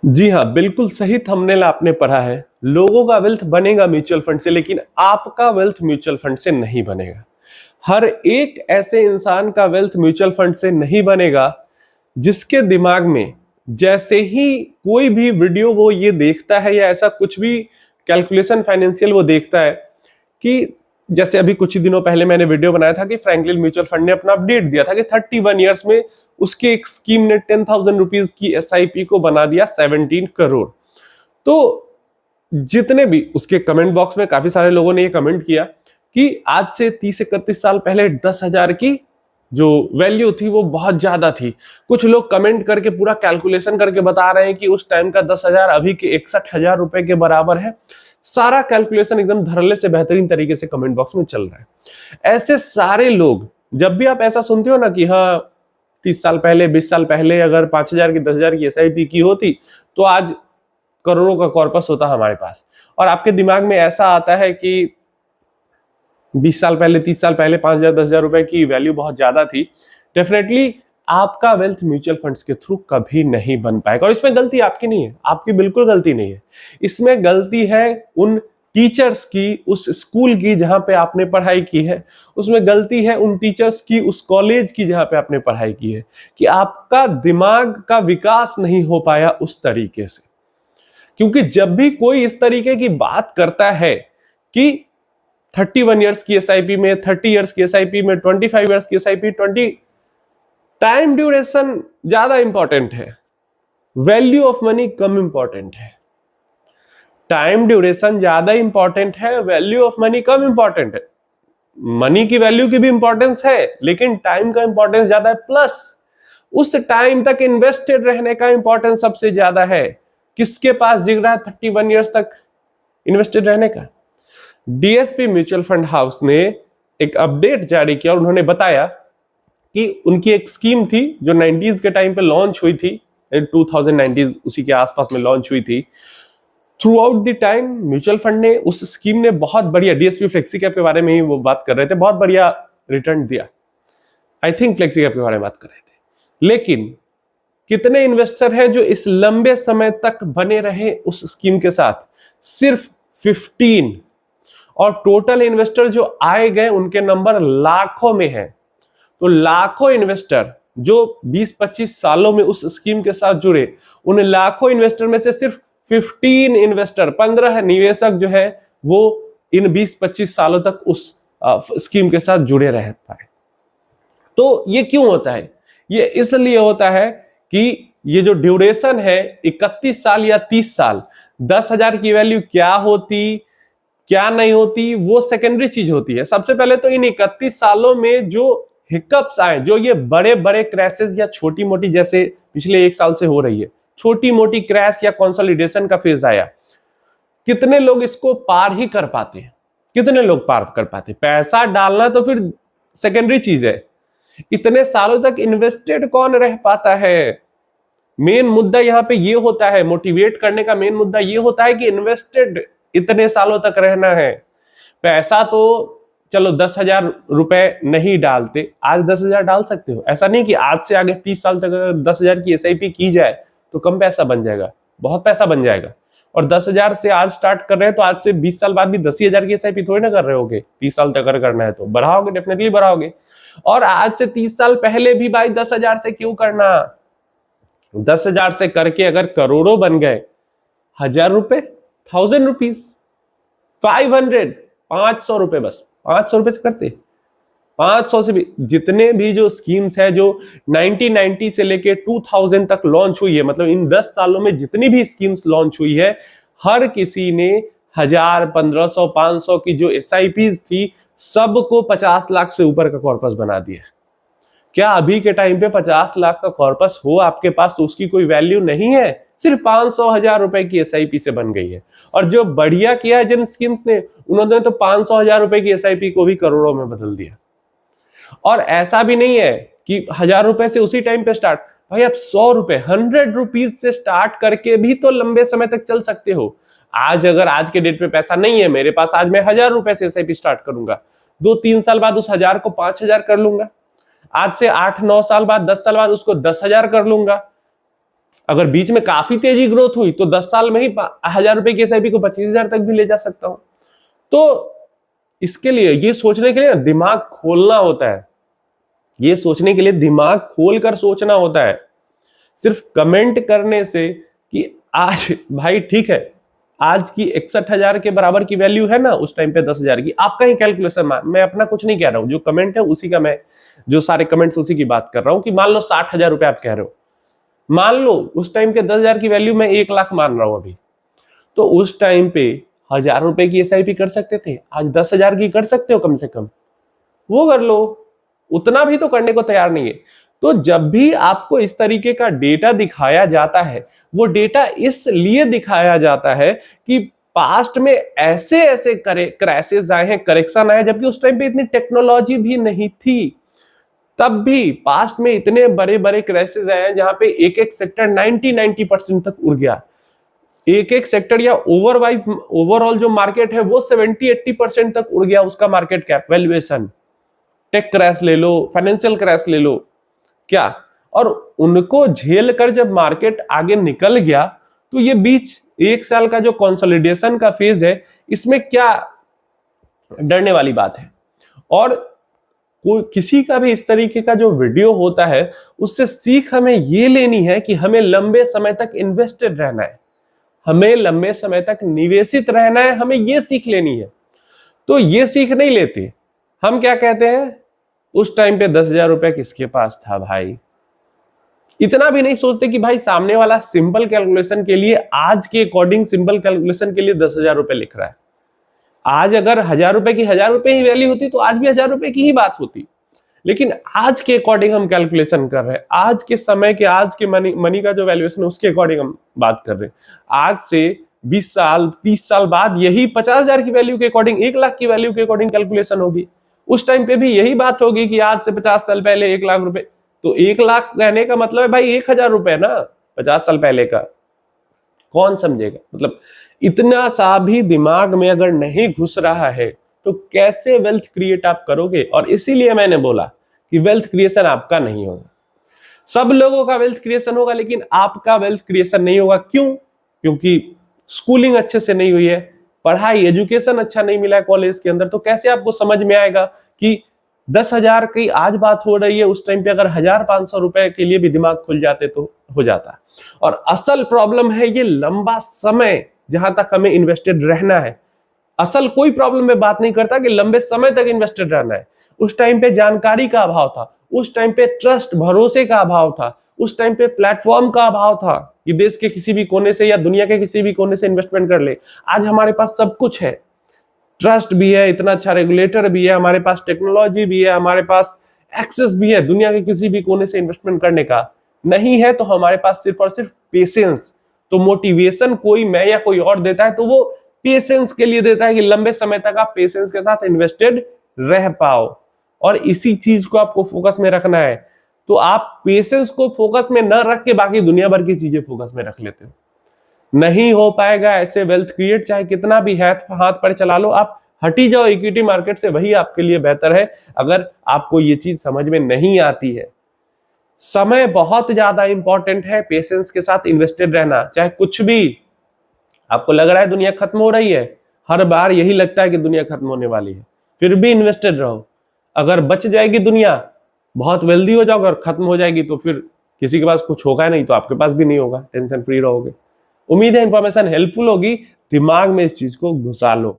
जी हाँ, बिल्कुल सही थंबनेल आपने पढ़ा है। लोगों का वेल्थ बनेगा म्यूचुअल फंड से, लेकिन आपका वेल्थ म्यूचुअल फंड से नहीं बनेगा। हर एक ऐसे इंसान का वेल्थ म्यूचुअल फंड से नहीं बनेगा जिसके दिमाग में जैसे ही कोई भी वीडियो वो ये देखता है या ऐसा कुछ भी कैलकुलेशन फाइनेंशियल वो देखता है कि जैसे अभी कुछ ही दिनों पहले मैंने वीडियो बनाया था कि फ्रैंकलिन म्यूचुअल फंड ने अपना अपडेट दिया था कि 31 ईयर्स में उसके एक स्कीम ने 10,000 रुपीज की एसआईपी को बना दिया 17 करोड़। तो जितने भी उसके कमेंट बॉक्स में काफी सारे लोगों ने ये कमेंट किया कि आज से 30-31 साल पहले 10,000 की जो वैल्यू थी वो बहुत ज्यादा थी। कुछ लोग कमेंट करके पूरा कैलकुलेशन करके बता रहे हैं कि उस टाइम का 10,000 अभी के 61,000 रुपए के बराबर है। सारा कैलकुलेशन एकदम धड़ल्ले से बेहतरीन तरीके से कमेंट बॉक्स में चल रहा है। ऐसे सारे लोग, जब भी आप ऐसा सुनते हो ना कि हाँ 30 साल पहले 20 साल पहले अगर 5,000 की 10,000 की एसआईपी की होती तो आज करोड़ों का कॉर्पस होता हमारे पास, और आपके दिमाग में ऐसा आता है कि 20 साल पहले 30 साल पहले 5,000 10,000 रुपए की वैल्यू बहुत ज्यादा थी, डेफिनेटली आपका वेल्थ म्यूचुअल फंड्स के थ्रू कभी नहीं बन पाएगा। और इसमें गलती आपकी नहीं है, आपकी बिल्कुल गलती नहीं है। इसमें गलती है उन टीचर्स की, उस स्कूल की जहां पे आपने पढ़ाई की है, उसमें गलती है उन टीचर्स की, उस कॉलेज की जहां पे आपने पढ़ाई की है, कि आपका दिमाग का विकास नहीं हो पाया उस तरीके से। क्योंकि जब भी कोई इस तरीके की बात करता है कि 31 ईयर्स की एसआईपी में, 30 ईयर्स की एसआईपी में, 25 ईयर्स की एसआईपी, 20 टाइम ड्यूरेशन ज्यादा इंपॉर्टेंट है, value of money come important है। टाइम ड्यूरेशन ज्यादा इंपॉर्टेंट है, value of money come important है। मनी की वैल्यू की भी इंपॉर्टेंस है, लेकिन टाइम का इंपॉर्टेंस ज्यादा है। प्लस उस टाइम तक इन्वेस्टेड रहने का इंपॉर्टेंस सबसे ज्यादा है। किसके पास जिग रहा है 31 ईयर्स तक इन्वेस्टेड रहने का? डीएसपी म्यूचुअल फंड हाउस ने एक अपडेट जारी किया और उन्होंने बताया कि उनकी एक स्कीम थी जो 90s के टाइम पे लॉन्च हुई थी, 2090s उसी के आसपास में लॉन्च हुई थी। Through out the time mutual fund ने, उस स्कीम ने बहुत बढ़िया, डीएसपी फ्लेक्सी कैप के बारे में ही वो बात कर रहे थे, बहुत बढ़िया रिटर्न दिया। आई थिंक फ्लेक्सी कैप के बारे में बात कर रहे थे। लेकिन कितने इन्वेस्टर हैं जो इस लंबे समय तक बने रहे उस स्कीम के साथ? सिर्फ 15। और टोटल इन्वेस्टर जो आए गए उनके नंबर लाखों में है। तो लाखों इन्वेस्टर जो 20-25 सालों में उस स्कीम के साथ जुड़े, उन लाखों इन्वेस्टर में से सिर्फ 15 इन्वेस्टर, 15 निवेशक जो है वो इन 20-25 सालों तक उस स्कीम के साथ जुड़े रह पाए। तो ये क्यों होता है? ये इसलिए होता है कि ये जो ड्यूरेशन है 31 साल या 30 साल, 10,000 की वैल्यू क्या होती क्या नहीं होती वो सेकेंडरी चीज होती है। सबसे पहले तो इन 31 सालों में जो हिकअप्स आए, जो ये बड़े बड़े क्रैशेस या छोटी मोटी, जैसे पिछले 1 साल से हो रही है छोटी मोटी क्रैश या कंसोलिडेशन का फेज आया, कितने लोग इसको पार ही कर पाते हैं? कितने लोग पार कर पाते? पैसा डालना तो फिर सेकेंडरी चीज है, इतने सालों तक इन्वेस्टेड कौन रह पाता है? मेन मुद्दा यहाँ पे ये होता है, मोटिवेट करने का मेन मुद्दा ये होता है कि इन्वेस्टेड इतने सालों तक रहना है। पैसा तो चलो 10,000 रुपए नहीं डालते, आज 10,000 डाल सकते हो। ऐसा नहीं कि आज से आगे 30 साल तक अगर 10,000 की एसआईपी की जाए तो कम पैसा बन जाएगा, बहुत पैसा बन जाएगा। और 10,000 से आज स्टार्ट कर रहे हैं तो आज से 20 साल बाद भी 10,000 की एसआईपी थोड़ी ना कर रहे होगे। 30 साल तक अगर करना है तो बढ़ाओगे, डेफिनेटली बढ़ाओगे। और आज से 30 साल पहले भी भाई 10,000 से क्यों करना? 10,000 से करके अगर करोड़ों बन गए, 1,000 रुपए, 1,000 रुपीज, 500, 500 रुपए, बस 500 रुपए से करते। 500 से भी, जितने भी जो स्कीम्स है जो 1990 से लेके 2000 तक लॉन्च हुई है, मतलब इन 10 सालों में जितनी भी स्कीम्स लॉन्च हुई है, हर किसी ने 1,000, 1,500, 500 की जो एसआईपीज थी सबको 50 लाख से ऊपर का कॉर्पस बना दिया। क्या अभी के टाइम पे 50 लाख का कॉर्पस हो आपके पास तो उसकी कोई वैल्यू नहीं है? सिर्फ 500 1,000 रुपए की एसआईपी से बन गई है। और जो बढ़िया किया है जिन स्कीम्स ने, उन्होंने तो 500 1,000 रुपए की एसआईपी को भी करोड़ों में बदल दिया। और ऐसा भी नहीं है कि 1,000 रुपए से उसी टाइम पे स्टार्ट, भाई आप 100 रुपए, 100 रुपीज से स्टार्ट करके भी तो लंबे समय तक चल सकते हो। आज अगर आज के डेट पे पैसा नहीं है मेरे पास, आज मैं 1,000 रुपए से एसआईपी स्टार्ट करूंगा, 2-3 साल बाद उस 1,000 को 5,000 कर लूंगा, आज से 8-9 साल बाद, 10 साल बाद उसको 10,000 कर लूंगा, अगर बीच में काफी तेजी ग्रोथ हुई तो 10 साल में ही 1000 रुपए की एसआईपी को 25,000 तक भी ले जा सकता हूं। तो इसके लिए ये सोचने के लिए दिमाग खोलना होता है, ये सोचने के लिए दिमाग खोलकर सोचना होता है। सिर्फ कमेंट करने से कि आज भाई ठीक है, आज की 61,000 के बराबर की वैल्यू है ना, उस टाइम पे 10,000 की, आपका ही कैलकुलेशन, मैं अपना कुछ नहीं कह रहा हूं, जो कमेंट है उसी का, मैं जो सारे कमेंट्स उसी की बात कर रहा हूं कि मान लो 60,000 रुपए आप कह रहे हो, मान लो उस टाइम के 10,000 की वैल्यू मैं 1 लाख मान रहा हूं अभी, तो उस टाइम पे 1,000 रुपए की एसआईपी कर सकते थे, आज 10,000 की कर सकते हो कम से कम, वो कर लो, उतना भी तो करने को तैयार नहीं है। तो जब भी आपको इस तरीके का डेटा दिखाया जाता है, वो डेटा इसलिए दिखाया जाता है कि पास्ट में ऐसे ऐसे क्रैशेस आए हैं, करेक्शन आए, जबकि उस टाइम पे इतनी टेक्नोलॉजी भी नहीं थी। तब भी पास्ट में इतने बड़े बड़े क्रैशेस आए हैं जहां पे एक एक सेक्टर 90% तक उड़ गया, एक एक सेक्टर या ओवरऑल जो मार्केट है वो 70-80% तक उड़ गया उसका market cap valuation. Tech crash ले लो, फाइनेंशियल क्रैश ले लो, क्या, और उनको झेल कर जब मार्केट आगे निकल गया तो ये बीच 1 साल का जो कंसोलिडेशन का फेज है, इसमें क्या डरने वाली बात है। और कोई किसी का भी इस तरीके का जो वीडियो होता है, उससे सीख हमें ये लेनी है कि हमें लंबे समय तक इन्वेस्टेड रहना है, हमें लंबे समय तक निवेशित रहना है, हमें ये सीख लेनी है। तो ये सीख नहीं लेते, हम क्या कहते हैं, उस टाइम पे 10,000 रुपए किसके पास था भाई, इतना भी नहीं सोचते कि भाई सामने वाला सिंपल कैलकुलेशन के लिए, आज के अकॉर्डिंग सिंपल कैलकुलेशन के लिए 10,000 रुपए लिख रहा है। आज अगर 1,000 रुपए की 1,000 रुपए ही वैल्यू होती तो आज भी 1,000 रुपए की ही बात होती, लेकिन आज के अकॉर्डिंग हम कैलकुलेशन कर रहे हैं, आज के समय के, आज के मनी का जो वैल्यूएशन है उसके अकॉर्डिंग हम बात कर रहे हैं। आज से 20 साल 30 साल बाद यही 50,000 की वैल्यू के अकॉर्डिंग, 1 लाख की वैल्यू के अकॉर्डिंग कैलकुलेशन होगी। उस टाइम पे भी यही बात होगी कि आज से 50 साल पहले 1 लाख रुपए, तो 1 लाख कहने का मतलब है भाई 1,000 रुपए ना, 50 साल पहले का, कौन समझेगा। मतलब इतना सा भी दिमाग में अगर नहीं घुस रहा है तो कैसे वेल्थ क्रिएट आप करोगे। और इसीलिए मैंने बोला कि वेल्थ क्रिएशन आपका नहीं होगा, सब लोगों का वेल्थ क्रिएशन होगा लेकिन आपका वेल्थ क्रिएशन नहीं होगा। क्यों? क्योंकि स्कूलिंग अच्छे से नहीं हुई है, पढ़ाई एजुकेशन अच्छा नहीं मिला है कॉलेज के अंदर, तो कैसे आपको समझ में आएगा कि 10,000 की आज बात हो रही है, उस टाइम पे अगर 1,500 रुपए के लिए भी दिमाग खुल जाते तो हो जाता। और असल प्रॉब्लम है ये लंबा समय जहां तक हमें इन्वेस्टेड रहना है। असल कोई प्रॉब्लम में बात नहीं करता कि लंबे समय तक इन्वेस्टेड रहना है। उस टाइम पे जानकारी का अभाव था, उस टाइम पे ट्रस्ट भरोसे का अभाव था, उस टाइम पे प्लेटफॉर्म का अभाव था कि देश के किसी भी कोने से या दुनिया के किसी भी कोने से इन्वेस्टमेंट कर ले। आज हमारे पास सब कुछ है, ट्रस्ट भी है, इतना अच्छा रेगुलेटर भी है, हमारे पास टेक्नोलॉजी भी है, हमारे पास एक्सेस भी है दुनिया के किसी भी कोने से इन्वेस्टमेंट करने का। नहीं है तो हमारे पास सिर्फ और सिर्फ पेशेंस। तो मोटिवेशन कोई मैं या कोई और देता है तो वो पेशेंस के लिए देता है कि लंबे समय तक आप पेशेंस के साथ इन्वेस्टेड रह पाओ, और इसी चीज को आपको फोकस में रखना है। तो आप पेशेंस को फोकस में न रख के बाकी दुनिया भर की चीजें फोकस में रख लेते हो, नहीं हो पाएगा ऐसे वेल्थ क्रिएट। चाहे कितना भी हाथ पर चला लो, आप हटी जाओ इक्विटी मार्केट से, वही आपके लिए बेहतर है अगर आपको ये चीज समझ में नहीं आती है। समय बहुत ज्यादा इंपॉर्टेंट है, पेशेंस के साथ इन्वेस्टेड रहना। चाहे कुछ भी आपको लग रहा है दुनिया खत्म हो रही है, हर बार यही लगता है कि दुनिया खत्म होने वाली है, फिर भी इन्वेस्टेड रहो। अगर बच जाएगी दुनिया, बहुत वेल्दी हो जाओगे, और खत्म हो जाएगी तो फिर किसी के पास कुछ होगा नहीं, तो आपके पास भी नहीं होगा, टेंशन फ्री रहोगे। उम्मीद है इंफॉर्मेशन हेल्पफुल होगी, दिमाग में इस चीज को घुसा लो।